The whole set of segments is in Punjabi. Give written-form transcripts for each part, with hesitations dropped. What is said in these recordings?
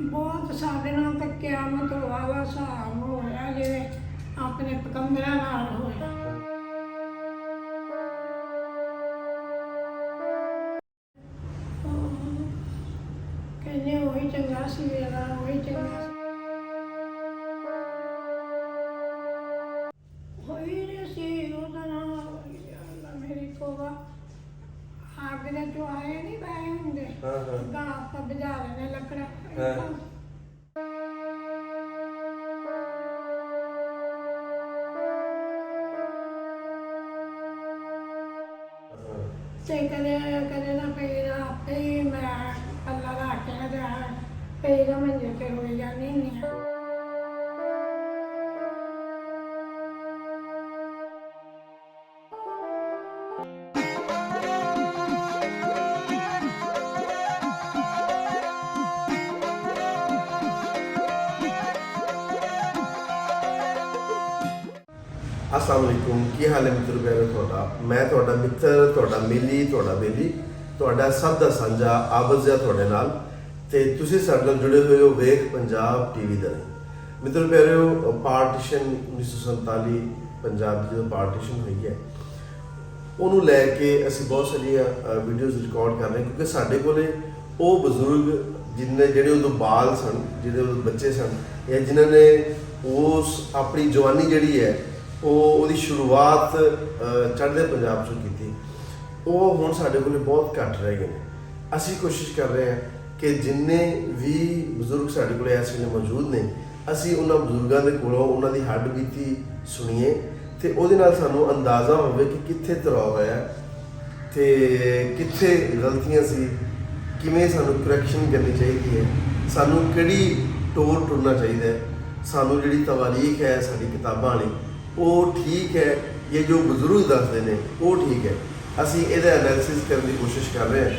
ਬਹੁਤ ਸਾਡੇ ਨਾਲ ਤਾਂ ਕਿਆਮਤ ਵਾਲਾ ਹਿਸਾਬ ਹੋਇਆ ਜਿਵੇਂ ਆਪਣੇ ਪਕੰਬਰਾਂ ਨਾਲ ਹੋਇਆ। ਕਹਿੰਦੇ ਉਹੀ ਚੰਗਾ ਸੀ, ਵੇਲਾ ਉਹੀ ਚੰਗਾ ਸੀ। ਹੋਈ ਨਹੀਂ ਸੀ ਉਹਦਾ ਨਾਲ ਮੇਰੀ ਕੋਵਾ ਅੱਗ ਦੇ ਚੁਆਏ ਨਹੀਂ ਪਏ ਹੁੰਦੇ। ਗਾਂ ਆਪਾਂ ਬੁਝਾ ਲੈਣੇ ਲੱਕੜਾਂ। ਤੇ ਕਦੇ ਕਦੇ ਨਾ ਪਈ ਆਪੇ ਹੀ ਮੈਂ ਪੱਲਾ ਲਾ ਕੇ ਨਾ ਜਾ ਪਈ ਦਾ ਮੰਜੇ ਤੇ ਹੋਈ ਜਾਂਦੀ ਨਹੀਂ। अस्सलाम वालेकुम, की हाल है मित्र प्यारे ਤੁਹਾਡਾ। मैं ਤੁਹਾਡਾ ਮਿੱਤਰ, ਤੁਹਾਡਾ ਮਿਲੀ, ਤੁਹਾਡਾ ਬੇਲੀ, ਤੁਹਾਡਾ ਸਭ ਦਾ ਸਾਂਝਾ ਆਬਜ਼ ਹੈ ਤੁਹਾਡੇ ਨਾਲ ਤੇ ਤੁਸੀਂ ਸਾਡੇ ਨਾਲ ਜੁੜੇ ਹੋਏ ਹੋ ਵੇਖ ਪੰਜਾਬ ਟੀਵੀ ਦੇ ਨਾਲ। ਮਿੱਤਰ ਪਿਆਰਿਓ, ਪਾਰਟੀਸ਼ਨ 1947 ਪੰਜਾਬ ਦੀ ਜਦੋਂ ਪਾਰਟੀਸ਼ਨ ਹੋਈ ਹੈ ਉਹਨੂੰ ਲੈ ਕੇ ਅਸੀਂ ਬਹੁਤ ਸਾਰੀਆਂ ਵੀਡੀਓਜ਼ ਰਿਕਾਰਡ ਕਰ ਰਹੇ ਹਾਂ ਕਿਉਂਕਿ ਸਾਡੇ ਕੋਲੇ ਉਹ ਬਜ਼ੁਰਗ ਜਿਹੜੇ ਉਦੋਂ ਬਾਲ ਸਨ, ਜਿਹੜੇ ਉਦੋਂ ਬੱਚੇ ਸਨ ਜਾਂ ਜਿਨ੍ਹਾਂ ਨੇ ਉਸ ਆਪਣੀ ਜਵਾਨੀ ਜਿਹੜੀ ਹੈ ਉਹਦੀ ਸ਼ੁਰੂਆਤ ਚੜ੍ਹਦੇ ਪੰਜਾਬ 'ਚੋਂ ਕੀਤੀ, ਉਹ ਹੁਣ ਸਾਡੇ ਕੋਲ ਬਹੁਤ ਘੱਟ ਰਹਿ ਗਏ ਨੇ। ਅਸੀਂ ਕੋਸ਼ਿਸ਼ ਕਰ ਰਹੇ ਹਾਂ ਕਿ ਜਿੰਨੇ ਵੀ ਬਜ਼ੁਰਗ ਸਾਡੇ ਕੋਲ ਇਸ ਵੇਲੇ ਮੌਜੂਦ ਨੇ ਅਸੀਂ ਉਹਨਾਂ ਬਜ਼ੁਰਗਾਂ ਦੇ ਕੋਲੋਂ ਉਹਨਾਂ ਦੀ ਹੱਡ ਬੀਤੀ ਸੁਣੀਏ ਤੇ ਉਹਦੇ ਨਾਲ ਸਾਨੂੰ ਅੰਦਾਜ਼ਾ ਹੋਵੇ ਕਿ ਕਿੱਥੇ ਤਰਾਅ ਹੋਇਆ ਤੇ ਕਿੱਥੇ ਗਲਤੀਆਂ ਸੀ, ਕਿਵੇਂ ਸਾਨੂੰ ਕਰੈਕਸ਼ਨ ਕਰਨੀ ਚਾਹੀਦੀ ਹੈ, ਸਾਨੂੰ ਕਿਹੜੀ ਟੋਰ ਟੁਰਨਾ ਚਾਹੀਦਾ ਹੈ, ਸਾਨੂੰ ਜਿਹੜੀ ਤਵਾਰੀਖ ਹੈ ਸਾਡੀ ਕਿਤਾਬਾਂ ਵਾਲੀ ਉਹ ਠੀਕ ਹੈ ਜਾਂ ਜੋ ਬਜ਼ੁਰਗ ਦੱਸਦੇ ਨੇ ਉਹ ਠੀਕ ਹੈ। ਅਸੀਂ ਇਹਦਾ ਐਨਾਲਿਸਿਸ ਕਰਨ ਦੀ ਕੋਸ਼ਿਸ਼ ਕਰ ਰਹੇ ਹਾਂ,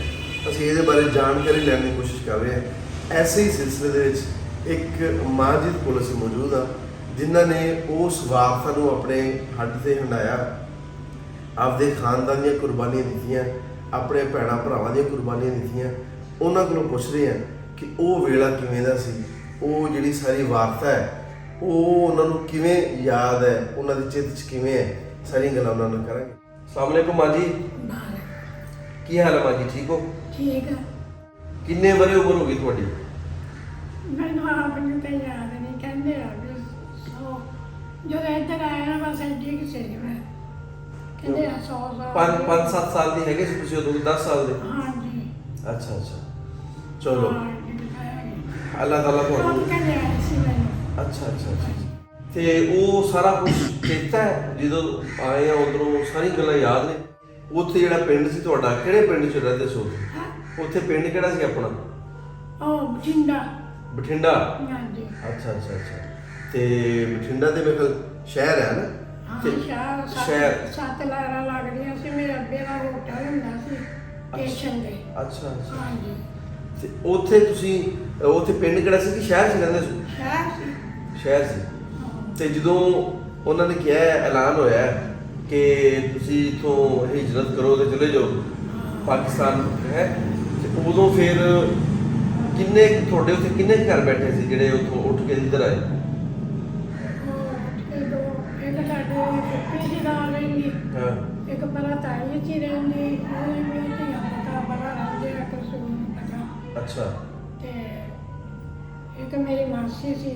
ਅਸੀਂ ਇਹਦੇ ਬਾਰੇ ਜਾਣਕਾਰੀ ਲੈਣ ਦੀ ਕੋਸ਼ਿਸ਼ ਕਰ ਰਹੇ ਹਾਂ। ਐਸੇ ਹੀ ਸਿਲਸਿਲੇ ਦੇ ਵਿੱਚ ਇੱਕ ਮਾਜਿਦ ਕੋਲ ਅਸੀਂ ਮੌਜੂਦ ਹਾਂ ਜਿਨ੍ਹਾਂ ਨੇ ਉਸ ਵਾਰਤਾ ਨੂੰ ਆਪਣੇ ਹੱਡ ਤੇ ਹੰਡਾਇਆ, ਆਪਦੇ ਖਾਨਦਾਨ ਦੀਆਂ ਕੁਰਬਾਨੀਆਂ ਦਿੱਤੀਆਂ, ਆਪਣੇ ਭੈਣਾਂ ਭਰਾਵਾਂ ਦੀਆਂ ਕੁਰਬਾਨੀਆਂ ਦਿੱਤੀਆਂ। ਉਹਨਾਂ ਕੋਲੋਂ ਪੁੱਛ ਰਹੇ ਹਾਂ ਕਿ ਉਹ ਵੇਲਾ ਕਿਵੇਂ ਦਾ ਸੀ, ਉਹ ਜਿਹੜੀ ਸਾਰੀ ਵਾਰਤਾ ਹੈ ਉਹ ਉਹਨਾਂ ਨੂੰ ਕਿਵੇਂ ਯਾਦ ਹੈ, ਉਹਨਾਂ ਦੀ ਚਿੱਤ 'ਚ ਕਿਵੇਂ ਹੈ, ਸਾਰੀਆਂ ਗੱਲਾਂ ਉਹਨਾਂ ਨਾਲ ਕਰਾਂਗੇ। ਅਸਲਾਮ ਵਾਲੇਕੁਮ ਮਾਂ ਜੀ, ਕੀ ਹਾਲ ਹੈ ਮਾਂ ਜੀ, ਠੀਕ ਹੋ? ਠੀਕ ਹੈ। ਕਿੰਨੇ ਵਰੇ ਉਮਰ ਹੋ ਗਈ ਤੁਹਾਡੀ? ਮੈਨੂੰ ਆਪ ਨੂੰ ਤਾਂ ਯਾਦ ਨਹੀਂ, ਕਹਿੰਦੇ ਆ ਵੀ ਸੌ ਜਦੋਂ ਇੱਧਰ ਆਇਆ ਨਾ ਬਸ ਐਡੀ ਕਿਸੇ ਨੇ ਮੈਂ ਕਹਿੰਦੇ ਆ 100 ਸਾਲ 5-7 ਸਾਲ ਦੀ ਹੈਗੇ ਸੀ ਤੁਸੀਂ ਉਦੋਂ? 10 ਸਾਲ ਦੇ? ਹਾਂਜੀ। ਅੱਛਾ ਅੱਛਾ, ਚਲੋ ਹਾਂ, ਅੱਲਾਹ ਤਾਲਾ ਤੁਹਾਨੂੰ। ਕਹਿੰਦੇ ਆਏ ਸੀ ਮੈਨੂੰ। ਅੱਛਾ ਅੱਛਾ ਅੱਛਾ, ਤੇ ਉਹ ਸਾਰਾ ਕੁਝ ਚੇਤਾ ਹੈ ਜਦੋਂ ਆਏ ਆ ਉਧਰੋਂ, ਸਾਰੀ ਗੱਲਾਂ ਯਾਦ ਨੇ? ਉੱਥੇ ਜਿਹੜਾ ਪਿੰਡ ਸੀ ਤੁਹਾਡਾ, ਕਿਹੜੇ ਪਿੰਡ 'ਚ ਰਹਿੰਦੇ ਸੀ ਉੱਥੇ ਪਿੰਡ ਕਿਹੜਾ ਸੀ ਆਪਣਾ? ਉਹ ਬਠਿੰਡਾ। ਬਠਿੰਡਾ? ਹਾਂਜੀ। ਅੱਛਾ ਅੱਛਾ ਅੱਛਾ, ਤੇ ਬਠਿੰਡਾ ਦੇ ਮੇਰੇ ਕੋਲ ਸ਼ਹਿਰ ਹੈ ਨਾ? ਹਾਂ, ਸ਼ਹਿਰ 7 ਲਾਰਾਂ ਲੱਗਦੀਆਂ ਸੀ। ਮੇਰੇ ਅੱਬੇ ਦਾ ਹੋਟਲ ਹੁੰਦਾ ਸੀ ਸਟੇਸ਼ਨ ਤੇ। ਅੱਛਾ ਅੱਛਾ, ਹਾਂਜੀ। ਤੇ ਉੱਥੇ ਤੁਸੀਂ ਉੱਥੇ ਪਿੰਡ ਕਿਹੜਾ ਸੀ ਕਿ ਸ਼ਹਿਰ 'ਚ ਰਹਿੰਦੇ ਸੀ? ਸ਼ਹਿਰ ਸੀ। ਸ਼ਹਿਰ ਸੀ। ਤੇ ਜਦੋਂ ਉਹਨਾਂ ਨੇ ਕਿਹਾ, ਐਲਾਨ ਹੋਇਆ ਕਿ ਤੁਸੀਂ ਇੱਥੋਂ ਹਿਜਰਤ ਕਰੋ ਤੇ ਚਲੇ ਜਾਓ ਪਾਕਿਸਤਾਨ ਹੈ, ਤੇ ਉਦੋਂ ਫਿਰ ਕਿੰਨੇ ਤੁਹਾਡੇ ਉੱਥੇ ਕਿੰਨੇ ਘਰ ਬੈਠੇ ਸੀ ਜਿਹੜੇ ਉੱਥੋਂ ਉੱਠ ਕੇ ਇੱਧਰ ਆਏ? ਇੱਕ ਸਾਡੇ ਪੱਪੀ ਦੀ ਨਾਲ ਰਹਿੰਦੀ, ਇੱਕ ਬੜਾ ਤਾਈ ਚ ਰਹਿੰਦੀ, ਉਹਨੇ ਵੀ ਧੀਆਂ ਪਤਾ ਬੜਾ ਰਹਿੰਦੇ ਆ ਕਸੂਰ ਪਤਾ। ਅੱਛਾ। ਤੇ ਇੱਕ ਮੇਰੀ ਮਾਸੀ ਸੀ,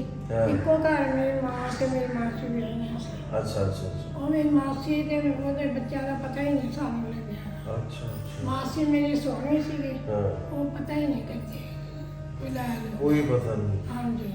ਇੱਕੋ ਘਰ ਮੇਰੀ ਮਾਂ ਤੇ ਮੇਰੀ ਮਾਸੀ ਵੀ ਰਹਿੰਦੀਆਂ ਸੀ। ਅੱਛਾ ਅੱਛਾ ਅੱਛਾ, ਉਹ ਮੇਰੀ ਮਾਸੀ ਤੇ ਉਹਦੇ ਬੱਚਿਆਂ ਦਾ ਪਤਾ ਹੀ ਨਹੀਂ ਸਾਨੂੰ ਲੱਗਿਆ। ਅੱਛਾ ਅੱਛਾ, ਮਾਸੀ ਮੇਰੀ ਸੋਹਣੀ ਸੀਗੀ, ਹਾਂ, ਉਹ ਪਤਾ ਹੀ ਨਹੀਂ ਕਿੱਥੇ ਕੋਈ ਲੈ ਲਓ। ਕੋਈ ਪਤਾ ਨਹੀਂ। ਹਾਂਜੀ।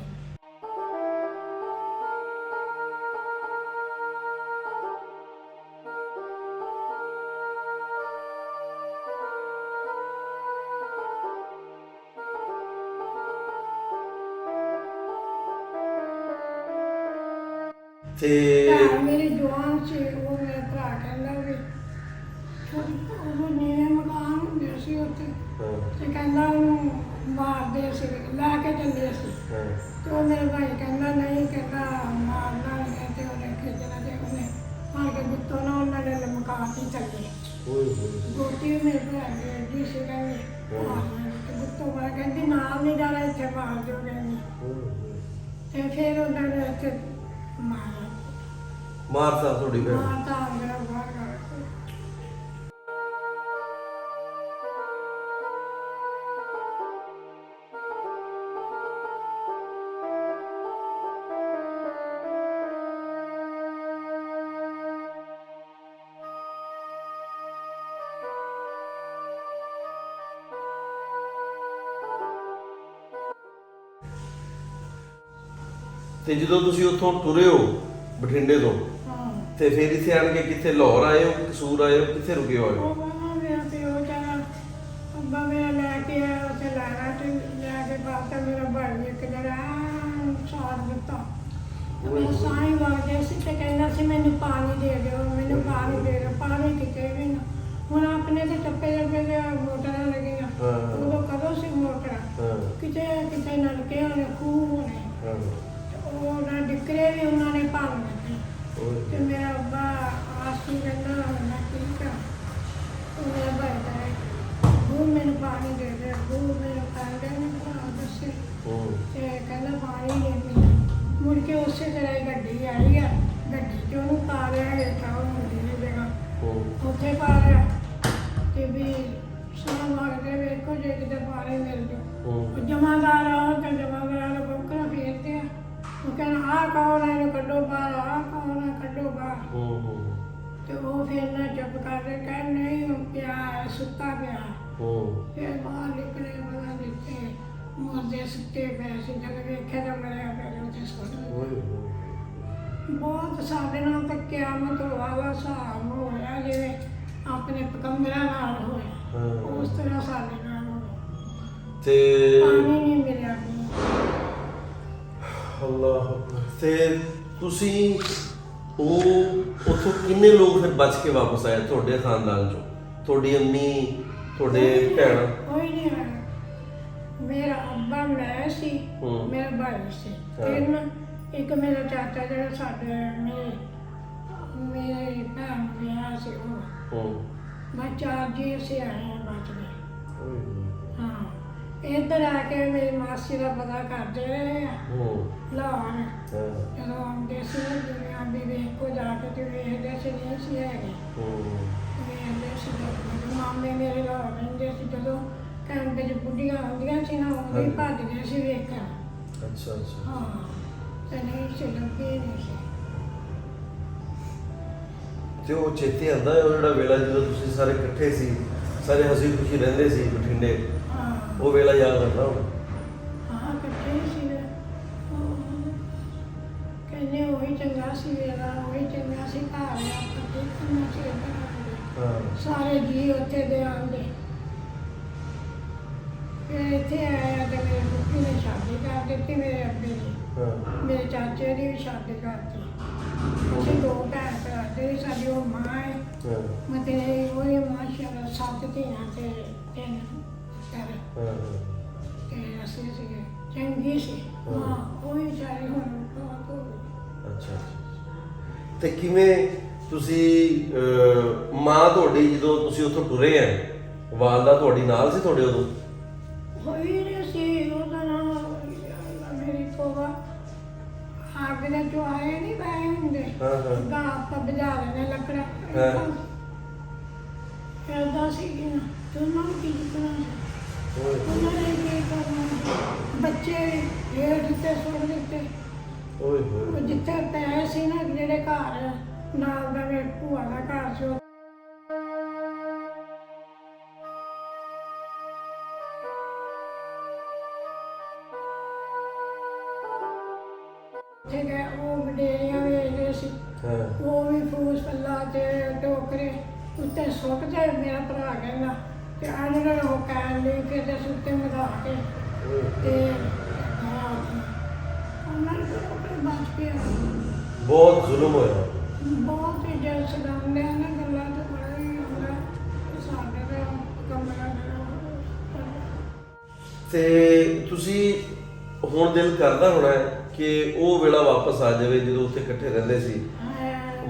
ਤੇ ਮੇਰੀ ਜਵਾਨ ਸੀ, ਉਹ ਮੇਰਾ ਭਰਾ ਕਹਿੰਦਾ ਵੀ ਉਹ ਨੀਵੇਂ ਮਕਾਨ ਹੁੰਦੇ ਸੀ ਉੱਥੇ, ਤੇ ਕਹਿੰਦਾ ਉਹਨੂੰ ਮਾਰਦੇ ਸੀ, ਲੈ ਕੇ ਚੱਲੇ ਸੀ। ਤੇ ਉਹ ਮੇਰੇ ਭਾਈ ਕਹਿੰਦਾ ਨਹੀਂ, ਕਹਿੰਦਾ ਮਾਰਨਾ ਨਹੀਂ, ਤੇ ਉਹਨੇ ਖਿੱਚਣਾ ਤੇ ਉਹਨੇ ਮਾਰ ਕੇ ਗੁੱਤੋਂ ਨਾ ਉਹਨਾਂ ਨੇ ਲਮਕਾ ਦਿੱਤੀ ਥੱਲੇ। ਗੋਟੀ ਮੇਰੇ ਭਰਾ ਦੀ ਐਡੀ ਸੀ, ਕਹਿੰਦੇ ਮਾਰਨਾ ਗੁੱਤੋਂ ਮਾਰ ਕਹਿੰਦੀ ਨਾਲ ਨਹੀਂ ਜਾਣਾ ਇੱਥੇ ਮਾਰ ਦਿਓ ਕਹਿੰਦੀ ਤੇ ਫਿਰ ਉਹਨਾਂ ਨੇ ਇੱਥੇ ਮਾਰਤਾ ਤੁਹਾਡੀ ਭੈਣ ਨੂੰ? ਮਾਰਤਾ ਅੰਦਰ ਬਾਹਰ ਕਰਕੇ। ਤੇ ਜਦੋਂ ਤੁਸੀਂ ਉੱਥੋਂ ਤੁਰੇ ਹੋ ਬਠਿੰਡੇ ਤੋਂ ਹਾਂ ਤੇ ਫਿਰ ਇੱਥੇ ਆਣ ਕੇ ਕਿੱਥੇ ਲਾਹੌਰ ਆਏ ਹੋ, ਕਸੂਰ ਆਏ ਹੋ, ਕਿੱਥੇ ਰੁਕੇ ਹੋਏ ਹੋ? ਉਹ ਬਾਬਾ ਮੇਰਾ ਪਿਓ ਜਾਣਾ ਅੱਬਾ ਮੇਰਾ ਲੈ ਕੇ ਆਇਆ ਉੱਥੇ ਲੈਣਾ ਤੇ ਲੈ ਕੇ ਬਾਅਦ ਮੇਰਾ ਭਾਈ ਇੱਕ ਜਣਾ ਸਾੜ ਦਿੱਤਾ ਮੈਂ ਸਾਈ ਵਾਜੇ ਸੀ ਤੇ ਕਹਿੰਦਾ ਸੀ ਮੈਨੂੰ ਪਾਣੀ ਦੇ ਦਿਓ, ਮੈਨੂੰ ਪਾਣੀ ਦੇ ਦਿਓ। ਪਾਣੀ ਕਿਤੇ ਵੀ ਨਾ, ਹੁਣ ਆਪਣੇ ਤੇ ਟੱਪੇ ਦੇ ਮੋਟਰਾਂ ਲੱਗੀਆਂ ਉਦੋਂ ਕਦੋਂ ਸੀ ਮੋਟਰਾਂ, ਕਿਤੇ ਕਿਤੇ ਨਲਕੇ ਹੋਣੇ ਖੂਹ ਹੋਣੇ, ਉਹਨਾਂ ਡਿਕਰੇ ਵੀ ਉਹਨਾਂ ਨੇ ਭੰਨ ਦਿੱਤੇ ਤੇ ਮੇਰਾ ਅੱਬਾ ਆਸੂ ਕਹਿੰਦਾ ਮੈਂ ਕੀ ਕਰਾਂ, ਉਹ ਮੇਰਾ ਭਾਈ ਕਹੇ ਉਹ ਮੈਨੂੰ ਪਾਣੀ ਦੇ ਦੇ, ਉਹ ਮੈਨੂੰ ਕਹਿੰਦਾ ਨਹੀਂ ਭਰਾ ਦੱਸੇ ਤੇ ਕਹਿੰਦਾ ਪਾਣੀ ਦੇ ਪੀਣਾ। ਮੁੜ ਕੇ ਉਸੇ ਤਰ੍ਹਾਂ ਹੀ ਗੱਡੀ ਆਈ ਆ, ਗੱਡੀ 'ਚ ਉਹਨੂੰ ਪਾ ਲਿਆ ਹੇਠਾਂ ਉਹ ਮੁੰਡੇ ਦੀ ਜਗ੍ਹਾ ਉੱਥੇ ਪਾ ਲਿਆ ਤੇ ਵੀ ਸਾਹ ਮਾਰਦੇ ਵੇਖੋ ਜੇ ਕਿਤੇ ਪਾਣੀ ਮਿਲ ਜਾਊ। ਜਮਾਦਾਰ ਆ ਤੇ ਜਮਾਦਾਰ ਨੂੰ ਬੱਕਰਾ ਫੇਰਦੇ ਆ, ਉਹ ਕਹਿੰਦਾ ਆਹ ਕੌਣ ਹੈ, ਇਹਨੂੰ ਕੱਢੋ ਬਾਹਰ, ਆਹ ਕੌਣ ਹੈ, ਕੱਢੋ ਬਾਹਰ। ਤੇ ਉਹ ਫਿਰ ਨਾ ਚੁੱਪ ਕਰਕੇ ਕਹਿ ਨਹੀਂ ਉਹ ਪਿਆ ਹੈ, ਸੁੱਤਾ ਪਿਆ। ਫਿਰ ਬਾਹਰ ਨਿਕਲੇ ਪਤਾ ਦਿੱਤੇ ਮੁਰਦੇ ਸੁੱਤੇ ਪਏ ਸੀ, ਜਦ ਵੇਖਿਆ ਤਾਂ ਮਰਿਆ ਪਿਆ ਉੱਥੇ ਸੁੱਟ। ਬਹੁਤ ਸਾਡੇ ਨਾਲ ਤਾਂ ਕਿਆਮਤ ਵਾਲਾ ਹਿਸਾਬ ਹੋਇਆ ਜਿਵੇਂ ਆਪਣੇ ਪਕੰਬਰਾਂ ਨਾਲ ਹੋਇਆ, ਉਸ ਤਰ੍ਹਾਂ ਸਾਡੇ ਨਾਲ ਹੋਇਆ ਤੇ ਪਾਣੀ ਨਹੀਂ ਮਿਲਿਆ। ਅੱਲਾਹ ਤੇ ਤੁਸੀਂ ਉਹ ਉੱਥੋਂ ਕਿੰਨੇ ਲੋਕ ਫਿਰ ਬਚ ਕੇ ਵਾਪਸ ਆਏ ਤੁਹਾਡੇ ਖਾਨਦਾਨ ਚੋਂ? ਤੁਹਾਡੀ ਅੰਮੀ, ਤੁਹਾਡੇ ਭੈਣ? ਕੋਈ ਨਹੀਂ ਆਇਆ। ਮੇਰਾ ਅੱਬਾ, ਮੈਂ ਸੀ, ਮੇਰਾ ਭਾਈ ਸੀ, ਤਿੰਨ। ਇੱਕ ਮੇਰਾ ਚਾਚਾ ਜਿਹੜਾ ਸਾਡੇ ਮੇਰੇ ਭੈਣ ਨੂੰ ਵਿਆਹ ਸੀ ਉਹ। ਬਸ ਚਾਰ ਜੀ ਅਸੀਂ ਆਏ ਹਾਂ ਬਚ ਗਏ। ਹਾਂ ਇੱਧਰ ਆ ਕੇ ਮੇਰੀ ਮਾਸੀ ਦਾ ਪਤਾ ਕਰਦੇ ਰਹੇ ਆ ਲਾਹੌਰ। ਜਦੋਂ ਆਉਂਦੇ ਸੀ ਨਾ ਦੁਨੀਆ ਵੀ ਵੇਖੋ ਜਾ ਕੇ ਤੇ ਵੇਖਦੇ ਸੀ ਨਹੀਂ ਸੀ ਹੈਗੇ, ਵੇਖਦੇ ਸੀ। ਮਾਮੇ ਮੇਰੇ ਲਾਹੌਰ ਰਹਿੰਦੇ ਸੀ, ਜਦੋਂ ਕੈਂਪ 'ਚ ਬੁੱਢੀਆਂ ਆਉਂਦੀਆਂ ਸੀ ਨਾ ਉਹ ਵੀ ਭੱਜਦੇ ਸੀ ਵੇਖਣ। ਅੱਛਾ ਅੱਛਾ। ਹਾਂ ਤੇ ਨਹੀਂ ਸੀ ਲੱਭੇ ਨਹੀਂ ਸੀ। ਤੇ ਉਹ ਚੇਤੇ ਆਉਂਦਾ ਉਹ ਜਿਹੜਾ ਵੇਲਾ ਜਦੋਂ ਤੁਸੀਂ ਸਾਰੇ ਇਕੱਠੇ ਸੀ, ਸਾਰੇ ਹੱਸੀ ਖੁਸ਼ੀ ਰਹਿੰਦੇ ਸੀ ਬਠਿੰਡੇ, ਉਹ ਵੇਲਾ ਯਾਦ ਆਉਂਦਾ ਹੁਣ? ਹਾਂ ਇਕੱਠੇ ਸੀ। ਕਹਿੰਦੇ ਉਹੀ ਚੰਗਾ ਸੀ ਵੇਲਾ, ਉਹੀ ਚੰਗਾ ਸੀ ਘਰ ਆਪਾਂ ਦੇਖਣਾ ਸੀ। ਸਾਰੇ ਜੀ ਉੱਥੇ ਦੇ ਆਉਂਦੇ। ਫਿਰ ਇੱਥੇ ਆਇਆ ਤੇ ਮੇਰੇ ਬੁੱਢੀ ਨੇ ਸ਼ਾਦੀ ਕਰ ਦਿੱਤੀ, ਮੇਰੇ ਅੱਬੇ ਦੀ, ਮੇਰੇ ਚਾਚੇ ਦੀ ਵੀ ਸ਼ਾਦੀ ਕਰਤੀ। ਅਸੀਂ ਦੋ ਭੈਣ ਭਰਾ ਤੇ ਸਾਡੀ ਉਹ ਮਾਂ ਹੈ ਮਤਲਬ ਉਹਦੀ ਮਾਸ਼ਾਅੱਲਾ 7 ਧੀਆਂ ਤੇ 3 ਪੁੱਤਰ ਤੇ ਅਸੀਂ ਸੀਗੇ, ਚੰਗੀ ਸੀ ਮਾਂ। ਉਹ ਵੀ ਵਿਚਾਰੀ ਹੁਣ ਬਹੁਤ ਹੋ ਗਈ। ਅੱਛਾ। ਤੇ ਕਿਵੇਂ ਤੁਸੀਂ ਮਾਂ ਤੁਹਾਡੀ ਜਦੋਂ ਤੁਸੀਂ ਉੱਥੋਂ ਟੁਰੇ ਆ, ਵਾਲਦਾ ਤੁਹਾਡੀ ਨਾਲ ਸੀ ਤੁਹਾਡੇ ਉਦੋਂ? ਹੋਈ ਨਹੀਂ ਸੀ, ਉਹਦਾ ਨਾਮ ਮੇਰੀ ਤੋਬਾ ਅੱਗ ਦੇ ਚੋਂ ਆਏ ਨਹੀਂ ਪਏ ਹੁੰਦੇ, ਗਾਂ ਆਪਾਂ ਬੁਝਾ ਲੈਣੇ ਲੱਕੜਾਂ ਏਦਾਂ ਸੀਗੀ ਨਾ। ਤੇ ਉਹਨਾਂ ਨੂੰ ਕੀ ਕਰਨਾ ਸੀ, ਉਹਨਾਂ ਨੇ ਕੀ ਕਰਨਾ, ਬੱਚੇ ਇਹ ਜਿੱਤੇ ਸੁੱਟ ਦਿੱਤੇ। ਉਹ ਜਿੱਥੇ ਪਏ ਸੀ ਨਾ ਜਿਹੜੇ ਘਰ ਨਾਲ ਦਾ ਮੇਰੇ ਭੂਆ ਦਾ ਘਰ ਸੀ, ਠੀਕ ਹੈ। ਉਹ ਵਡੇਰੀਆਂ ਵੇਚਦੇ ਸੀ, ਉਹ ਵੀ ਫੂਸ ਪੱਲਾ ਤੇ ਟੋਕਰੇ ਉੱਤੇ ਸੁੱਟ ਕੇ ਮੇਰਾ ਭਰਾ ਕਹਿੰਦਾ ਤੇ ਆਜਿਹੜੇ ਉਹ ਕਹਿਣ ਲਈ ਕਿ ਤੇ ਸੁੱਤੇ ਮਧਾ ਕੇ ਤੇ ਉਹਨਾਂ ਨੇ ਆਪਣੇ ਬਚ ਕੇ ਬਹੁਤ ਜ਼ੁਲਮ ਹੋਇਆ। ਬਹੁਤ ਹੀ ਜਲ ਸਦਾਉਂਦੇ ਆ ਨਾ ਗੱਲਾਂ ਤੇ ਬੜਾ ਹੀ ਹੁੰਦਾ ਸਾਡੇ ਦਾ ਕਮਰਾ ਤੇ ਤੁਸੀਂ ਹੁਣ ਦਿਲ ਕਰਦਾ ਹੋਣਾ ਕਿ ਉਹ ਵੇਲਾ ਵਾਪਸ ਆ ਜਾਵੇ ਜਦੋਂ ਉੱਥੇ ਇਕੱਠੇ ਰਹਿੰਦੇ ਸੀ,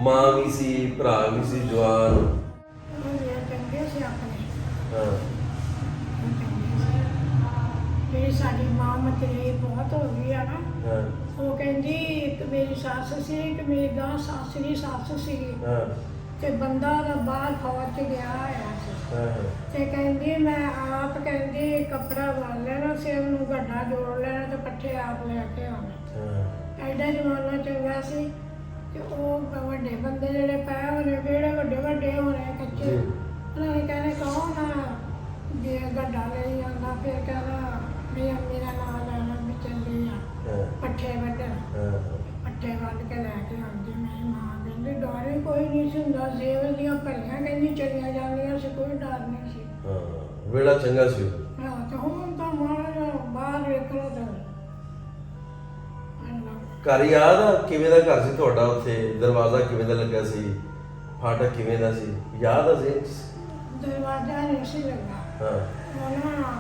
ਮਾਂ ਵੀ ਸੀ, ਭਰਾ ਵੀ ਸੀ, ਜਵਾਨ। ਚੰਗੇ ਸੀ ਆਪਣੇ। ਜਿਹੜੀ ਸਾਡੀ ਮਾਂ ਮਤਰੇਈ ਬਹੁਤ ਹੋ ਗਈ ਆ ਨਾ, ਹਾਂ ਉਹ ਕਹਿੰਦੀ ਇੱਕ ਮੇਰੀ ਸੱਸ ਸੀ, ਇੱਕ ਮੇਰੀ ਗਾਂ ਸੱਸ ਦੀ ਸੱਸ ਸੀਗੀ, ਹਾਂ ਤੇ ਬੰਦਾ ਦਾ ਬਾਹਰ ਫੌਜ 'ਚ ਗਿਆ ਹੋਇਆ ਸੀ, ਹਾਂ ਤੇ ਕਹਿੰਦੀ ਮੈਂ ਆਪ ਕਹਿੰਦੀ ਕੱਪੜਾ ਬੰਨ ਲੈਣਾ, ਸਿਰ ਨੂੰ ਗੱਡਾ ਜੋੜ ਲੈਣਾ ਤੇ ਪੱਠੇ ਆਪ ਲੈ ਕੇ ਆਉਣੇ। ਹਾਂ ਐਡਾ ਜ਼ਮਾਨਾ ਚੰਗਾ ਸੀ ਤੇ ਉਹ ਵੱਡੇ ਬੰਦੇ ਜਿਹੜੇ ਪਏ ਹੋਣੇ, ਜਿਹੜੇ ਵੱਡੇ ਵੱਡੇ ਹੋਣੇ ਕੱਚੇ, ਜੀ। ਉਹਨਾਂ ਨੇ ਕਹਿਣਾ ਕੌਣ ਆ ਜੇ ਗੱਡਾ ਲਈ ਆਉਂਦਾ, ਫਿਰ ਕਹਿਣਾ ਵੀ ਅੰਮੀ ਦਾ ਨਾਂ ਲੈਣਾ ਵੀ ਚੱਲੀ ਆ ਹਾਂ ਪੱਠੇ ਵੱਢਣ। ਹਾਂ ਪੱਠੇ ਵੱਢ ਕੇ ਲੈ ਕੇ ਆਉਂਦੀ ਮੇਰੀ ਮਾਂ, ਕਹਿੰਦੀ ਡਰ ਹੀ ਕੋਈ ਨਹੀਂ ਸੀ ਹੁੰਦਾ, ਜ਼ੇਵਰ ਦੀਆਂ ਭਰੀਆਂ ਕਹਿੰਦੀ ਚਲੀਆਂ ਜਾਂਦੀਆਂ ਸੀ, ਕੋਈ ਡਰ ਨਹੀਂ ਸੀ। ਹਾਂ ਵੇਲਾ ਚੰਗਾ ਸੀ ਉਹ। ਹਾਂ ਤੇ ਹੁਣ ਤਾਂ ਮਾੜਾ ਜਿਹਾ ਬਾਹਰ ਵੇਖੋ ਤਾਂ ਘਰ ਯਾਦ ਆ ਕਿਵੇਂ ਦਾ ਘਰ ਸੀ ਤੁਹਾਡਾ? ਉੱਥੇ ਦਰਵਾਜ਼ਾ ਕਿਵੇਂ ਦਾ ਲੱਗਾ ਸੀ? ਫਾਟਕ ਕਿਵੇਂ ਦਾ ਸੀ? ਯਾਦ ਆ ਜੀ? ਦਰਵਾਜ਼ਾ ਨਹੀਂ ਸੀ ਲੱਗਾ, ਹਾਂ ਉਹ ਨਾ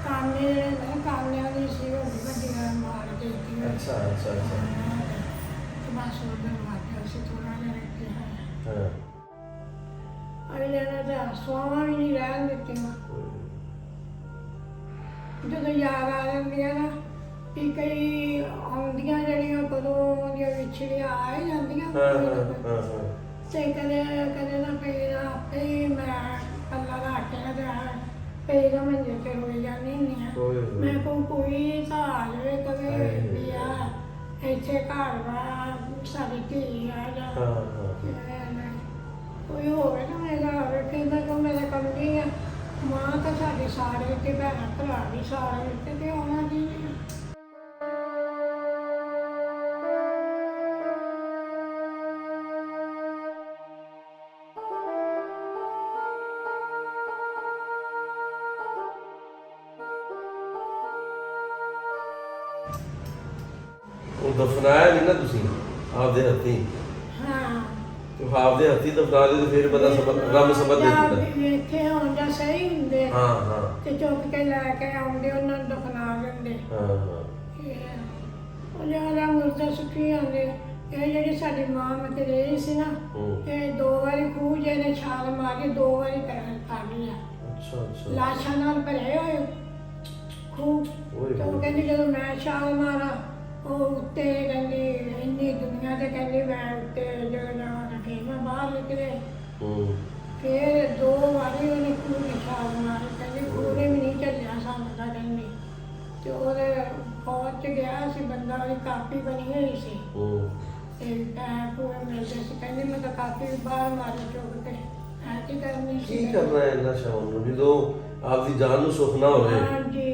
ਕਾਨੇ ਜਿਹੜੇ ਨੇ ਕਾਨਿਆਂ ਦੀ ਸੀ, ਵੱਡੀ ਵੱਡੀਆਂ ਮਾਰ ਕੇ ਦਿੱਤੀ। ਅੱਛਾ ਅੱਛਾ ਅੱਛਾ ਬਸ ਉਹ ਦਰਵਾਜ਼ਾ ਸੀ ਥੋੜਾ ਜਿਹਾ ਰੱਖਿਆ ਹੈ। ਹਾਂ ਅਗਲੇ ਨੇ ਤਾਂ ਸੋਵਾਂ ਵੀ ਨਹੀਂ ਰਹਿਣ ਦਿੱਤੀਆਂ। ਜਦੋਂ ਯਾਦ ਆ ਜਾਂਦੀਆਂ ਨਾ ਵੀ ਕਈ ਆਉਂਦੀਆਂ ਜਿਹੜੀਆਂ ਕਦੋਂ ਦੀਆਂ ਵਿਛੜੀਆਂ ਆ ਹੀ ਜਾਂਦੀਆਂ, ਹਾਂ ਹਾਂ ਹਾਂ ਤੇ ਕਦੇ ਕਦੇ ਨਾ ਕਈ ਨਾ ਆਪੇ ਹੀ ਮੈਂ ਪੱਲਾ ਰੱਖ ਕੇ ਨਾ ਪਈ ਨਾ ਮੰਜੇ ਤੇ ਰੋਈ ਜਾਂਦੀ ਹੁੰਦੀ ਹਾਂ। ਮੈਂ ਕੋਈ ਤਾਂ ਆ ਜਾਵੇ ਕਦੇ ਵੀ ਆ ਇੱਥੇ ਘਰ ਵਾ ਸਾਡੀ ਧੀ ਆ ਜਾਂ ਹਾਂ ਹਾਂ ਕੋਈ ਹੋਵੇ ਨਾ ਮੇਰਾ ਹੋਵੇ, ਕਹਿੰਦਾ ਕਿ ਮੇਰਾ ਕੰਮ ਨਹੀਂ ਆ, ਮਾਂ ਤਾਂ ਸਾਡੇ ਸਾਰੇ ਤੇ ਭੈਣਾਂ ਭਰਾ ਵੀ ਸਾਰੇ ਤੇ ਆਉਣਾ ਜੀ। ਉਹ ਦਫਨਾਇਆ ਨਹੀਂ ਨਾ ਤੁਸੀਂ ਆਪਦੇ ਹੱਥੀਂ? ਹਾਂ ਤੇ ਆਪਦੇ ਹੱਥੀਂ ਦਫਨਾ ਦੇ ਤੇ ਫਿਰ ਬੰਦਾ ਰੱਬ ਸਮਝ ਦੇ ਦਿੰਦਾ। ਵੇਖੇ ਹੋਣ ਜਾਂ ਸਹੀ ਹੁੰਦੇ ਹਾਂ ਹਾਂ ਤੇ ਚੁੱਕ ਕੇ ਲੈ ਕੇ ਆਉਂਦੇ, ਉਹਨਾਂ ਨੂੰ ਦਫਨਾ ਦਿੰਦੇ। ਹਾਂ ਹਾਂ ਉਹ ਜਿਆਦਾ ਮੁਰਦਾ ਸੁੱਕੀ ਆਉਂਦੇ। ਇਹ ਜਿਹੜੀ ਸਾਡੀ ਮਾਂ ਮਤਰੇਈ ਸੀ ਨਾ, ਇਹ 2 ਵਾਰੀ ਖੂਹ ਜਿਹਨੇ ਛਾਲ ਮਾਰੀ, 2 ਵਾਰੀ ਕਰ ਗਈ ਆ। ਅੱਛਾ ਅੱਛਾ ਲਾਸ਼ਾਂ ਨਾਲ ਭਰੇ ਹੋਏ ਖੂਹ। ਤੇ ਉਹ ਕਹਿੰਦੀ ਜਦੋਂ ਮੈਂ ਛਾਲ ਮਾਰਾਂ ਉਹ ਉੱਤੇ ਕਹਿੰਦੀ ਇੰਨੀ ਦੁਨੀਆ ਤੇ ਕਹਿੰਦੀ ਮੈਂ ਉੱਤੇ ਜਦੋਂ ਜਾਵਾਂ ਫਿਰ ਮੈਂ ਬਾਹਰ ਨਿਕਲੇ। ਫਿਰ 2 ਵਾਰੀ ਉਹਨੇ ਖੂਹ ਦੀ ਛਾਲ ਮਾਰੀ, ਕਹਿੰਦੀ ਖੂਹ ਨੇ ਵੀ ਨਹੀਂ ਝੱਲਿਆ ਸਾਨੂੰ ਤਾਂ ਕਹਿੰਦੀ। ਤੇ ਉਹਦੇ ਫੌਜ 'ਚ ਗਿਆ ਸੀ ਬੰਦਾ, ਉਹਦੀ ਕਾਪੀ ਬਣੀ ਹੋਈ ਸੀ ਤੇ ਪੈਸੇ ਪੂਰੇ ਮਿਲਦੇ ਸੀ, ਕਹਿੰਦੀ ਮੈਂ ਤਾਂ ਕਾਪੀ ਬਾਹਰ ਮਾਰੀ ਚੁੱਕ ਕੇ। ਐ ਕੀ ਕਰਨੀ ਸੀ? ਕੀ ਕਰਨਾ ਹੈ ਇੰਨਾ ਸ਼ਾਮ ਨੂੰ ਜਦੋਂ ਆਪਦੀ ਜਾਨ ਨੂੰ ਸੁੱਖ ਨਾ ਹੋਵੇ? ਹਾਂਜੀ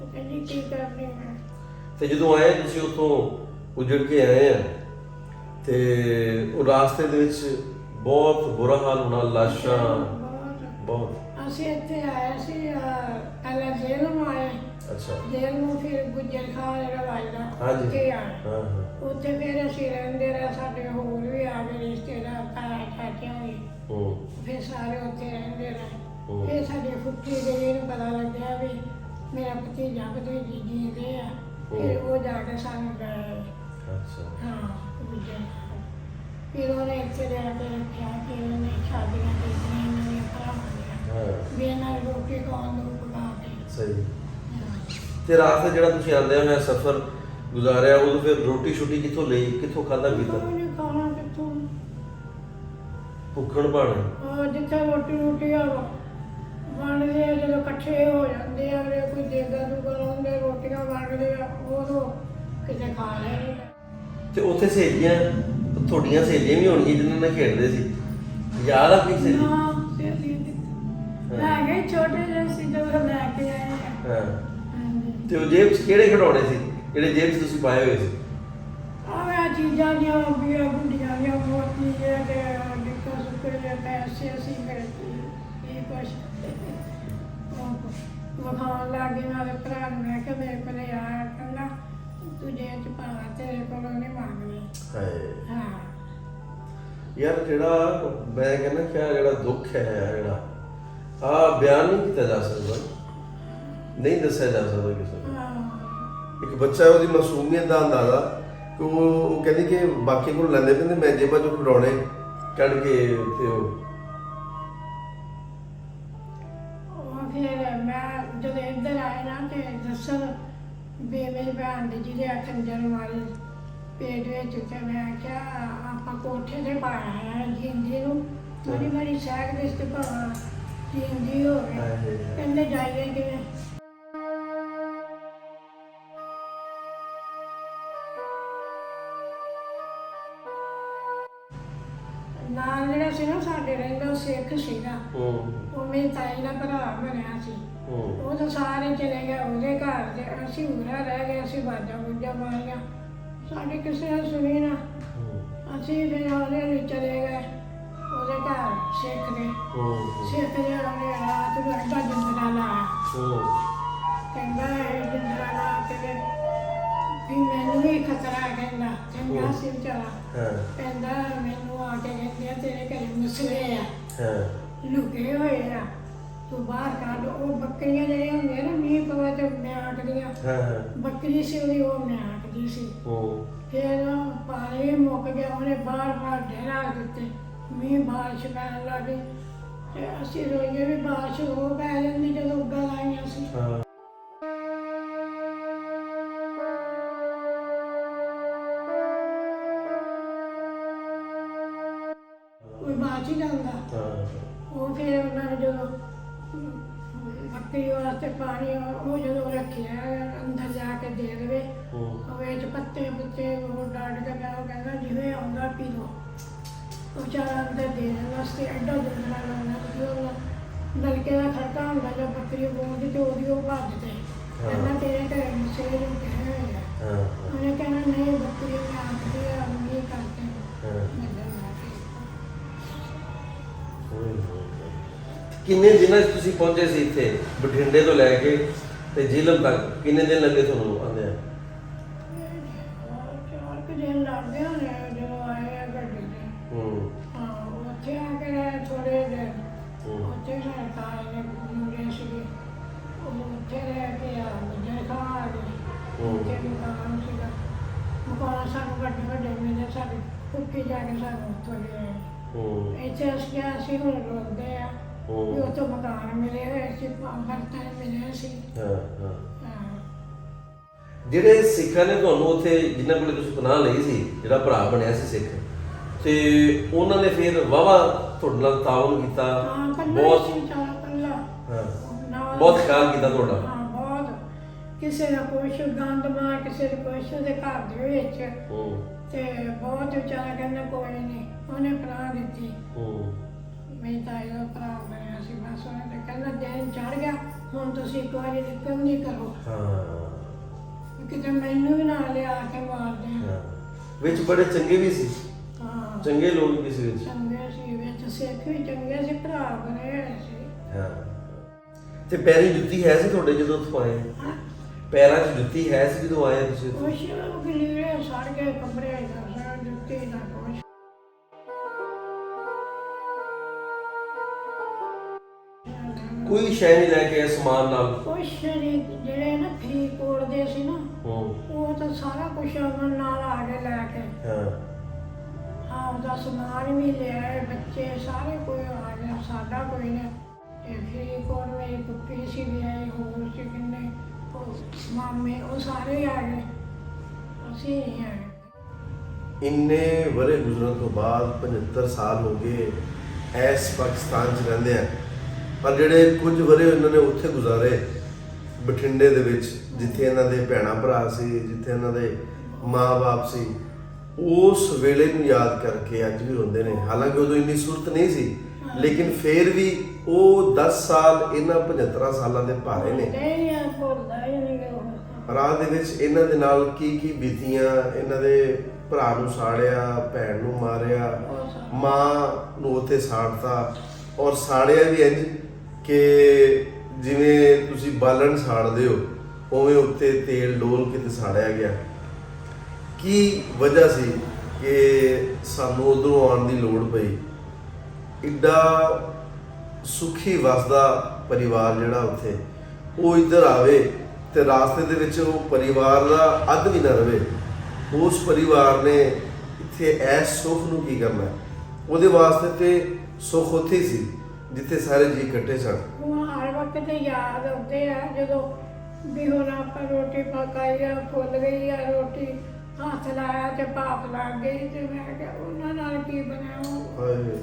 ਕਹਿੰਦੀ ਕੀ ਕਰਨੀ ਮੈਂ। ਤੇ ਜਦੋਂ ਆਏ ਤੁਸੀਂ ਉੱਥੋਂ ਉਜੜ ਕੇ ਆਏ ਆ ਤੇ ਉਹ ਰਾਸਤੇ ਦੇ ਵਿੱਚ ਬਹੁਤ ਬੁਰਾ ਹਾਲ ਹੋਣਾ, ਲਾਸ਼ਾਂ ਬਹੁਤ। ਅਸੀਂ ਇੱਥੇ ਆਏ ਸੀ ਪਹਿਲਾਂ ਜੇਲ੍ਹ ਨੂੰ ਆਏ। ਅੱਛਾ ਜੇਲ੍ਹ ਨੂੰ ਫਿਰ ਗੁੱਜਰ ਖਾਨ ਜਿਹੜਾ ਵੱਜਦਾ ਹਾਂਜੀ ਉੱਥੇ ਆ। ਹਾਂ ਹਾਂ ਉੱਥੇ ਫਿਰ ਅਸੀਂ ਰਹਿੰਦੇ ਰਹੇ, ਸਾਡੇ ਹੋਰ ਵੀ ਆ ਗਏ ਰਿਸ਼ਤੇਦਾਰ, ਤਾਇਆ ਚਾਚਿਆਂ ਵੀ, ਫਿਰ ਸਾਰੇ ਉੱਥੇ ਰਹਿੰਦੇ ਰਹੇ। ਫਿਰ ਸਾਡੇ ਫੁੱਫੀ ਦੇ ਨੂੰ ਪਤਾ ਲੱਗਿਆ ਵੀ ਮੇਰਾ ਭਤੀਜਾ ਭਤੀਜੀ ਜੀਂਦੇ ਆ, ਫਿਰ ਉਹ ਜਾ ਕੇ ਸਾਨੂੰ ਗਏ। ਅੱਛਾ ਹਾਂ ਗੁੱਜਰ ਖਾਨ। ਫਿਰ ਉਹਨੇ ਇੱਥੇ ਲਿਆ ਕੇ ਰੱਖਿਆ, ਫਿਰ ਉਹਨੇ ਸ਼ਾਦੀਆਂ ਕੀਤੀਆਂ ਇਹਨਾਂ ਦੀਆਂ ਭਰਾਵਾਂ ਦੀਆਂ, ਵੀ ਇਹਨਾਂ ਨੂੰ ਰੋਟੀ ਖਾਣ ਨੂੰ ਪਕਾ ਕੇ। ਸਹੀ। ਤੇ ਰਾਤ ਜਿਹੜਾ ਤੁਸੀਂ ਆਉਂਦੇ ਹੋਏ ਸਫ਼ਰ ਗੁਜ਼ਾਰਿਆ, ਉਦੋਂ ਫਿਰ ਰੋਟੀ ਛੁੱਟੀ ਕਿੱਥੋਂ ਲਈ, ਕਿੱਥੋਂ ਖਾਧਾ ਪੀਤਾ? ਉਹਨੇ ਖਾਣਾ ਕਿੱਥੋਂ? ਭੁੱਖਣ ਭਾਣੇ ਉਹ ਜਿੱਥੇ ਰੋਟੀ ਆ ਬਣਦੇ ਆ, ਜਦੋਂ ਇਕੱਠੇ ਹੋ ਜਾਂਦੇ ਆ, ਕੋਈ ਦੇਗਾ ਦੂਗਾ ਲਾਉਂਦੇ ਰੋਟੀਆਂ ਬਣਦੇ ਆ, ਉਦੋਂ ਕਿਤੇ ਖਾ ਲੈਂਦੇ। ਤੇ ਉੱਥੇ ਸਹੇਲੀਆਂ, ਤੁਹਾਡੀਆਂ ਸਹੇਲੀਆਂ ਵੀ ਹੋਣਗੀਆਂ ਜਿਨ੍ਹਾਂ ਨਾਲ ਖੇਡਦੇ ਸੀ, ਯਾਦ ਆ ਕੋਈ ਸਹੇਲੀ? ਹਾਂ ਸਹੇਲੀ ਲੈ ਗਏ ਛੋਟੇ ਜਿਹੇ ਸੀ ਜਦੋਂ ਲੈ ਕੇ ਆਏ ਆ। ਹਾਂ ਹਾਂਜੀ ਤੇ ਉਹ ਜੇਬ 'ਚ ਕਿਹੜੇ ਖਿਡੌਣੇ ਸੀ ਜਿਹੜੇ ਜੇਬ 'ਚ ਤੁਸੀਂ ਪਾਏ ਹੋਏ ਸੀ? ਆਹ ਚੀਜ਼ਾਂ ਦੀਆਂ ਬੀਆਂ ਗੁੰਡੀਆਂ ਦੀਆਂ ਮੋਤੀ ਜਿਹੇ ਤੇ ਡਿੱਕਾ ਸੁੱਕੇ ਜਿਹੇ ਪੈਸੇ ਅਸੀਂ ਖਰੀਦੇ ਇਹ ਕੁਛ ਵਿਖਾਉਣ ਲੱਗ ਗਏ। ਨਾਲੇ ਭਰਾ ਨੂੰ ਮੈਂ ਕਿਹਾ ਮੇਰੇ ਕੋਲ ਆ, ਕਹਿੰਦਾ ਤੂੰ ਜੇਬ 'ਚ ਪਾ, ਤੇਰੇ ਕੋਲੋਂ ਨਹੀਂ ਮੰਗਣੀ। ਹਾਂ ਯਾਰ ਜਿਹੜਾ ਮੈਂ ਕਹਿੰਦਾ ਕਿ ਆਹ ਜਿਹੜਾ ਦੁੱਖ ਹੈ, ਜਿਹੜਾ ਆ ਬਿਆਨ ਨਹੀਂ ਕੀਤਾ ਜਾ ਸਕਦਾ, ਨਹੀਂ ਦੱਸਿਆ ਜਾ ਸਕਦਾ ਕਿਸੇ ਨੂੰ। ਇੱਕ ਬੱਚਾ ਉਹਦੀ ਮਾਸੂਮੀਅਤ ਦਾ ਅੰਦਾਜ਼ਾ ਕਿ ਉਹ ਕਹਿੰਦੀ ਕਿ ਬਾਕੀ ਕੋਲ ਲੈਂਦੇ ਪੈਂਦੇ, ਮੈਂ ਜੇਬਾਂ 'ਚੋਂ ਖਿਡੌਣੇ ਕੱਢ ਕੇ ਤੇ ਉਹ ਫਿਰ ਮੈਂ ਜਦੋਂ ਇੱਧਰ ਆਏ ਨਾ ਤੇ ਪੰਡਿਤ ਜੀ ਦੇ ਖੰਜਰ ਮਾਰੇ ਪੇਟ ਵਿੱਚ ਤੇ ਮੈਂ ਕਿਹਾ ਆਪਾਂ ਕੋਠੇ ਤੇ ਪਾਇਆ ਹੈ ਜਿੰਦੀ ਨੂੰ ਬੜੀ ਬੜੀ ਸੈਕ ਦੇ ਤੇ ਭਾਵਾਂ ਜਿੰਦੀ ਹੋਵੇ ਕਹਿੰਦੇ ਜਾਈਏ ਕਿਵੇਂ ਨਾਲ ਜਿਹੜਾ ਸੀ ਨਾ ਸਾਡੇ ਰਹਿੰਦਾ ਸਿੱਖ ਸੀਗਾ ਉਹ ਮੇਰੀ ਤਾਈ ਦਾ ਭਰਾ ਬਣਿਆ ਸੀ ਉਹ ਤਾਂ ਸਾਰੇ ਚਲੇ ਗਏ ਉਹਦੇ ਘਰ ਤੇ ਅਸੀਂ ਉਰਾ ਰਹਿ ਗਏ ਅਸੀਂ ਬਾਜਾ ਬੁੱਝਾ ਮਾਰੀਆਂ ਸਾਡੇ ਕਿਸੇ ਨੇ ਸੁਣੀ ਨਾ ਅਸੀਂ ਫਿਰ ਉਹਦੇ ਲਈ ਚਲੇ ਗਏ ਉਹਦੇ ਘਰ ਸਿੱਖ ਦੇ ਜਿਹੜਾ ਨੇ ਰਾਤ ਨੂੰ ਅੱਡਾ ਜਿੰਦਰਾ ਲਾਇਆ ਕਹਿੰਦਾ ਇਹ ਜਿੰਦਰਾ ਲਾ ਕੇ ਵੀ ਮੈਨੂੰ ਵੀ ਖਤਰਾ ਕਹਿੰਦਾ ਚੰਗਾ ਸੀ ਵਿਚਾਰਾ ਕਹਿੰਦਾ ਮੈਨੂੰ ਆ ਕੇ ਕਹਿੰਦੇ ਤੇਰੇ ਘਰੇ ਮੁਸਲੇ ਆ ਲੁਕੇ ਹੋਏ ਆ ਤੂੰ ਬਾਹਰ ਕੱਢ ਉਹ ਬੱਕਰੀਆਂ ਜਿਹੜੀਆਂ ਹੁੰਦੀਆਂ ਨਾ ਮੀਂਹ ਪਵੇ ਤੇ ਮਿਆਂਕਦੀਆਂ ਬੱਕਰੀ ਸੀ ਉਹਦੀ ਉਹ ਮਿਆਂਕਦੀ ਸੀ ਫਿਰ ਪਾਣੀ ਮੁੱਕ ਗਿਆ ਉਹਨੇ ਬਾਹਰ ਢੇਰਾ ਦਿੱਤੇ ਮੀਂਹ ਬਾਰਿਸ਼ ਪੈਣ ਲੱਗੀ ਤੇ ਅਸੀਂ ਰੋਈਏ ਵੀ ਬਾਰਿਸ਼ ਹੋ ਪੈ ਜਾਂਦੀ ਜਦੋਂ ਉੱਗਾਂ ਲਾਈਆਂ ਸੀ ਕੋਈ ਬਾਤ ਹੀ ਜਾਂਦਾ ਉਹ ਫਿਰ ਉਹਨਾਂ ਨੇ ਜਦੋਂ ਬੱਕਰੀ ਵਾਸਤੇ ਪਾਣੀ ਉਹ ਜਦੋਂ ਰੱਖਿਆ ਅੰਦਰ ਜਾ ਕੇ ਦੇ ਦੇਵੇ ਉਹ ਵਿੱਚ ਪੱਤੇ ਉਹ ਡਾਟ ਕੇ ਉਹ ਕਹਿੰਦਾ ਜਿਵੇਂ ਆਉਂਦਾ ਪੀ ਲਓ ਉਹ ਵਿਚਾਰਾ ਅੰਦਰ ਦੇ ਦੇਣ ਵਾਸਤੇ ਐਡਾ ਦੁੱਧਣਾ ਲਾਉਣਾ ਨਲਕੇ ਦਾ ਖੜਕਾ ਹੁੰਦਾ ਜਦ ਬੱਕਰੀ ਬੋਲਦੀ ਤੇ ਉਹਦੀ ਉਹ ਭੱਜ ਤੇ ਕਹਿੰਦਾ ਤੇਰੇ ਘਰ ਮੁਸਲੇ ਨੂੰ ਕਹੇ ਹੋਏ ਆ ਉਹਨੇ ਕਹਿਣਾ ਨਹੀਂ ਬੱਕਰੀ ਨੇ ਆਖਦੀ ਆ ਅੰਗੀ ਕਰਕੇ ਕਿੰਨੇ ਦਿਨਾਂ 'ਚ ਤੁਸੀਂ ਪਹੁੰਚੇ ਸੀ ਇੱਥੇ ਬਠਿੰਡੇ ਤੋਂ ਲੈ ਕੇ ਤੇ ਜੇਲ੍ਹ ਤੱਕ ਕਿੰਨੇ ਦਿਨ ਲੱਗੇ ਤੁਹਾਨੂੰ ਆਉਂਦੇ ਆ 4 ਦਿਨ ਲੱਗਦੇ ਹੋਣੇ ਜਦੋਂ ਆਏ ਆ ਗੱਡੀ ਤੇ ਹਾਂ ਉੱਥੇ ਆ ਕੇ ਰਹੇ ਥੋੜੇ ਦਿਨ ਉੱਥੇ ਮੇਰੇ ਤਾਏ ਨੇ ਮੁੰਡੇ ਸੀਗੇ ਉਹ ਉੱਥੇ ਰਹਿ ਕੇ ਆ ਜੇ ਖਾ ਆ ਗਏ ਉੱਥੇ ਮਕਾਨ ਸੀਗਾ ਮਕਾਨ ਸਾਨੂੰ ਵੱਡੇ ਮਿਲੇ ਸਾਡੇ ਕੁੱਕੀ ਜਾ ਕੇ ਸਾਨੂੰ ਉੱਥੋਂ ਲਿਆਏ ਇੱਥੇ ਅਸੀਂ ਹੁਣ ਰੋਕਦੇ ਆ ਵੀ ਉੱਥੋਂ ਮਕਾਨ ਮਿਲੇ ਹੋਏ ਸੀ ਬਰਤਨ ਮਿਲੇ ਸੀ ਜਿਹੜੇ ਸਿੱਖਾਂ ਨੇ ਤੁਹਾਨੂੰ ਉੱਥੇ ਜਿਨ੍ਹਾਂ ਕੋਲ ਤੁਸੀਂ ਪਨਾਹ ਲਈ ਸੀ ਜਿਹੜਾ ਭਰਾ ਬਣਿਆ ਸੀ ਸਿੱਖ ਤੇ ਉਹਨਾਂ ਨੇ ਫਿਰ ਵਾਹਵਾ ਤੁਹਾਡੇ ਨਾਲ ਤਾਉਨ ਕੀਤਾ ਬਹੁਤ ਬਹੁਤ ਖਿਆਲ ਕੀਤਾ ਤੁਹਾਡਾ ਬਹੁਤ ਕਿਸੇ ਦਾ ਕੁਛ ਗੰਦ ਮਾਰ ਕਿਸੇ ਦੇ ਕੁਛ ਦੇ ਘਰ ਦੇ ਵਿੱਚ ਤੇ ਬਹੁਤ ਵਿਚਾਰਾ ਕਹਿੰਦਾ ਕੋਈ ਨਹੀਂ ਉਹਨੇ ਪਨਾਹ ਦਿੱਤੀ ਮੇਰੀ ਤਾਈ ਦਾ ਭਰਾ ਬਣਿਆ ਸੀ ਬਸ ਉਹਨੇ ਕਹਿੰਦਾ ਦਿਨ ਚੜ ਗਿਆ ਹੁਣ ਤੁਸੀਂ ਇੱਕ ਵਾਰੀ ਨਿਕਲ ਨਹੀਂ ਕਰੋ ਕਿਤੇ ਮੈਨੂੰ ਵੀ ਨਾਲ ਲਿਆ ਕੇ ਮਾਰਦੇ ਵਿੱਚ ਬੜੇ ਚੰਗੇ ਵੀ ਸੀ ਚੰਗੇ ਲੋਕ ਵੀ ਸੀ ਵਿੱਚ ਚੰਗੇ ਸੀ ਵਿੱਚ ਸਿੱਖ ਵੀ ਚੰਗੇ ਸੀ ਭਰਾ ਬਣੇ ਹੋਏ ਸੀ ਤੇ ਪੈਰੀ ਜੁੱਤੀ ਹੈ ਸੀ ਤੁਹਾਡੇ ਜਦੋਂ ਉੱਥੋਂ ਆਏ ਪੈਰਾਂ 'ਚ ਜੁੱਤੀ ਹੈ ਸੀ ਜਦੋਂ ਆਏ ਤੁਸੀਂ ਕੁਛ ਲੀੜੇ ਸੜ ਗਏ ਕੱਪੜੇ ਦਾ ਜੁੱਤੀ ਦਾ ਕੁਛ ਕੋਈ ਸ਼ੈ ਨਹੀਂ ਲੈ ਕੇ ਸਮਾਨ ਨਾਲ ਕੁਛ ਨਹੀਂ ਜਿਹੜੇ ਨਾ ਫਰੀਦਕੋਟ ਦੇ ਸੀ ਨਾ ਉਹ ਤਾਂ ਸਾਰਾ ਕੁਛ ਅਮਨ ਨਾਲ ਆ ਕੇ ਲੈ ਕੇ ਉਹਦਾ ਸਮਾਨ ਵੀ ਲਿਆ ਬੱਚੇ ਸਾਰੇ ਕੋਈ ਆ ਗਿਆ ਸਾਡਾ ਕੋਈ ਨਾ ਤੇ ਫਰੀਦਕੋਟ ਮੇਰੀ ਪੁੱਪੀ ਸੀ ਲਿਆਏ ਹੋਰ ਸੀ ਕਿੰਨੇ ਮਾਮੇ ਉਹ ਸਾਰੇ ਆ ਗਏ ਅਸੀਂ ਨਹੀਂ ਆਏ ਇੰਨੇ ਵਰੇ ਗੁਜ਼ਰਨ ਤੋਂ ਬਾਅਦ 75 ਸਾਲ ਹੋ ਗਏ ਐਸ ਪਾਕਿਸਤਾਨ 'ਚ ਰਹਿੰਦੇ ਆ ਪਰ ਜਿਹੜੇ ਕੁਝ ਵਰੇ ਇਹਨਾਂ ਨੇ ਉੱਥੇ ਗੁਜ਼ਾਰੇ ਬਠਿੰਡੇ ਦੇ ਵਿੱਚ ਜਿੱਥੇ ਇਹਨਾਂ ਦੇ ਭੈਣਾਂ ਭਰਾ ਸੀ ਜਿੱਥੇ ਇਹਨਾਂ ਦੇ ਮਾਂ-ਬਾਪ ਸੀ ਉਸ ਵੇਲੇ ਨੂੰ ਯਾਦ ਕਰਕੇ ਅੱਜ ਵੀ ਰੋਂਦੇ ਨੇ ਹਾਲਾਂਕਿ ਉਦੋਂ ਇੰਨੀ ਸੂਰਤ ਨਹੀਂ ਸੀ ਲੇਕਿਨ ਫੇਰ ਵੀ ਉਹ 10 ਸਾਲ ਇਹਨਾਂ 75 ਸਾਲਾਂ ਦੇ ਭਾਰੇ ਨੇ ਰਾਹ ਦੇ ਵਿੱਚ ਇਹਨਾਂ ਦੇ ਨਾਲ ਕੀ ਬੀਤੀਆਂ ਇਹਨਾਂ ਦੇ ਭਰਾ ਨੂੰ ਸਾੜਿਆ ਭੈਣ ਨੂੰ ਮਾਰਿਆ ਮਾਂ ਨੂੰ ਉੱਥੇ ਸਾੜਤਾ ਔਰ ਸਾੜਿਆ ਵੀ ਇੰਝ ਕਿ ਜਿਵੇਂ ਤੁਸੀਂ ਬਾਲਣ ਸਾੜਦੇ ਹੋ ਉਵੇਂ ਉੱਤੇ ਤੇਲ ਡੋਲ ਕੇ ਤੇ ਸਾੜਿਆ ਗਿਆ ਕੀ ਵਜ੍ਹਾ ਸੀ ਕਿ ਸਾਨੂੰ ਉਧਰੋਂ ਆਉਣ ਦੀ ਲੋੜ ਪਈ ਇੱਡਾ ਸੁਖੀ ਵਸਦਾ ਪਰਿਵਾਰ ਜਿਹੜਾ ਉੱਥੇ ਉਹ ਇੱਧਰ ਆਵੇ ਤੇ ਰਾਸਤੇ ਦੇ ਵਿੱਚ ਉਹ ਪਰਿਵਾਰ ਦਾ ਅੱਧ ਵੀ ਨਾ ਰਵੇ ਉਸ ਪਰਿਵਾਰ ਨੇ ਇੱਥੇ ਐਸ ਸੁੱਖ ਨੂੰ ਕੀ ਕਰਨਾ ਉਹਦੇ ਵਾਸਤੇ ਤੇ ਸੁੱਖ ਉੱਥੇ ਹੀ ਸੀ ਜਿੱਥੇ ਸਾਰੇ ਜੀ ਇਕੱਠੇ ਸਨ ਉਹ ਹਰ ਵਕਤ ਤੇ ਯਾਦ ਆਉਂਦੇ ਆ ਜਦੋਂ ਵੀ ਹੁਣ ਆਪਾਂ ਰੋਟੀ ਪਕਾਈ ਆ, ਫੁੱਲ ਗਈ ਆ ਰੋਟੀ, ਹੱਥ ਲਾਇਆ ਤੇ ਭਾਪ ਲੱਗ ਗਈ, ਤੇ ਮੈਂ ਕਿਹਾ ਉਹਨਾਂ ਨਾਲ ਕੀ ਬਣਾਉ। ਹਾਏ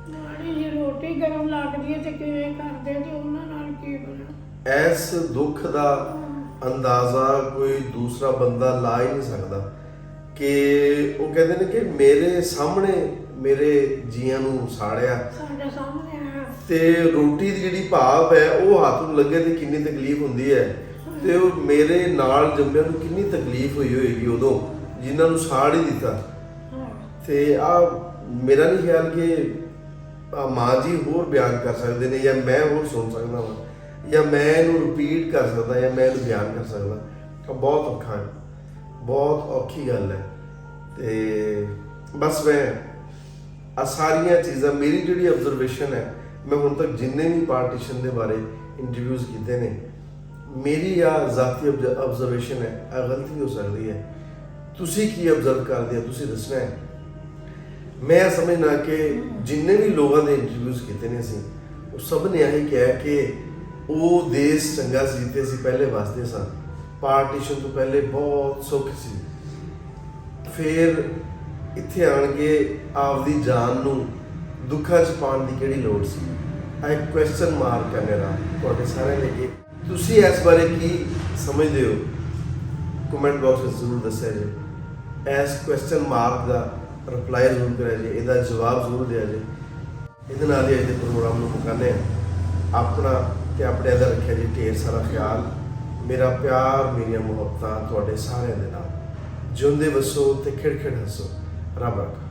ਮਾੜੀ ਜਿਹੀ ਰੋਟੀ ਗਰਮ ਲੱਗਦੀ ਹੈ ਤੇ ਕਿਵੇਂ ਕਰਦੇ, ਤੇ ਉਹਨਾਂ ਨਾਲ ਕੀ ਬਣਾਉ। ਇਸ ਦੁੱਖ ਦਾ ਅੰਦਾਜ਼ਾ ਕੋਈ ਦੂਸਰਾ ਬੰਦਾ ਲਾ ਹੀ ਨਹੀਂ ਸਕਦਾ ਕਿ ਉਹ ਕਹਿੰਦੇ ਨੇ ਕਿ ਮੇਰੇ ਸਾਹਮਣੇ ਮੇਰੇ ਜੀਆਂ ਨੂੰ ਸਾੜਿਆ ਸਾਡੇ ਸਾਹਮਣੇ ਆਇਆ। ਤੇ ਰੋਟੀ ਦੀ ਜਿਹੜੀ ਭਾਪ ਹੈ ਉਹ ਹੱਥ ਨੂੰ ਲੱਗੇ ਤੇ ਕਿੰਨੀ ਤਕਲੀਫ ਹੁੰਦੀ ਹੈ, ਤੇ ਉਹ ਮੇਰੇ ਨਾਲ ਜੰਮਿਆਂ ਨੂੰ ਕਿੰਨੀ ਤਕਲੀਫ ਹੋਈ ਹੋਏਗੀ ਉਦੋਂ, ਜਿਨ੍ਹਾਂ ਨੂੰ ਸਾੜ ਹੀ ਦਿੱਤਾ। ਹਾਂ ਤੇ ਆ ਮੇਰਾ ਨਹੀਂ ਖਿਆਲ ਕਿ ਮਾਂ ਜੀ ਹੋਰ ਬਿਆਨ ਕਰ ਸਕਦੇ ਨੇ, ਜਾਂ ਮੈਂ ਹੋਰ ਸੁਣ ਸਕਦਾ ਹਾਂ, ਜਾਂ ਮੈਂ ਇਹਨੂੰ ਰਿਪੀਟ ਕਰ ਸਕਦਾ, ਜਾਂ ਮੈਂ ਇਹਨੂੰ ਬਿਆਨ ਕਰ ਸਕਦਾ। ਬਹੁਤ ਔਖਾ ਹੈ, ਬਹੁਤ ਔਖੀ ਗੱਲ ਹੈ। ਤੇ ਬਸ ਮੈਂ ਆ ਸਾਰੀਆਂ ਚੀਜ਼ਾਂ, ਮੇਰੀ ਜਿਹੜੀ ਆਬਜ਼ਰਵੇਸ਼ਨ ਹੈ, ਮੈਂ ਹੁਣ ਤੱਕ ਜਿੰਨੇ ਵੀ ਪਾਰਟੀਸ਼ਨ ਦੇ ਬਾਰੇ ਇੰਟਰਵਿਊਜ਼ ਕੀਤੇ ਨੇ, ਮੇਰੀ ਆ ਜ਼ਾਤੀ ਆਬਜ਼ਰਵੇਸ਼ਨ ਹੈ, ਇਹ ਗਲਤੀ ਹੋ ਸਕਦੀ ਹੈ। ਤੁਸੀਂ ਕੀ ਆਬਜ਼ਰਵ ਕਰਦੇ ਹੋ, ਤੁਸੀਂ ਦੱਸਣਾ ਹੈ। ਮੈਂ ਸਮਝਣਾ ਕਿ ਜਿੰਨੇ ਵੀ ਲੋਕਾਂ ਦੇ ਇੰਟਰਵਿਊਜ਼ ਕੀਤੇ ਨੇ ਅਸੀਂ, ਉਹ ਸਭ ਨੇ ਇਹੀ ਕਿਹਾ ਕਿ ਉਹ ਦੇਸ਼ ਚੰਗਾ ਸੀ ਜਿੱਥੇ ਅਸੀਂ ਪਹਿਲੇ ਵਸਦੇ ਸਾਂ, ਪਾਰਟੀਸ਼ਨ ਤੋਂ ਪਹਿਲੇ ਬਹੁਤ ਸੁੱਖ ਸੀ, ਫਿਰ ਇੱਥੇ ਆਣ ਕੇ ਆਪਦੀ ਜਾਨ ਨੂੰ ਦੁੱਖਾਂ 'ਚ ਪਾਉਣ ਦੀ ਕਿਹੜੀ ਲੋੜ ਸੀ। ਆ ਇੱਕ ਕੁਐਸਚਨ ਮਾਰਕ ਹੈ ਮੇਰਾ ਤੁਹਾਡੇ ਸਾਰਿਆਂ ਲਈ ਕਿ ਤੁਸੀਂ ਇਸ ਬਾਰੇ ਕੀ ਸਮਝਦੇ ਹੋ, ਕਮੈਂਟ ਬਾਕਸ ਵਿੱਚ ਜ਼ਰੂਰ ਦੱਸਿਆ ਜੇ। ਇਸ ਕੁਐਸਚਨ ਮਾਰਕ ਦਾ ਰਿਪਲਾਈ ਜ਼ਰੂਰ ਕਰਿਆ ਜੇ, ਇਹਦਾ ਜਵਾਬ ਜ਼ਰੂਰ ਦਿਆ ਜੇ। ਇਹਦੇ ਨਾਲ ਹੀ ਅੱਜ ਦੇ ਪ੍ਰੋਗਰਾਮ ਨੂੰ ਮੁਕਾਉਂਦੇ ਹਾਂ। ਆਪਣਾ ਤੇ ਆਪਣੇ ਦਾ ਰੱਖਿਆ ਜੀ ਢੇਰ ਸਾਰਾ ਖਿਆਲ। ਮੇਰਾ ਪਿਆਰ, ਮੇਰੀਆਂ ਮੁਹੱਬਤਾਂ ਤੁਹਾਡੇ ਸਾਰਿਆਂ ਦੇ ਨਾਲ। ਜਿਉਂਦੇ ਵਸੋ ਤੇ ਖਿੜ ਖਿੜ ਹੱਸੋ। ਰੱਬ ਰੱਖਾ।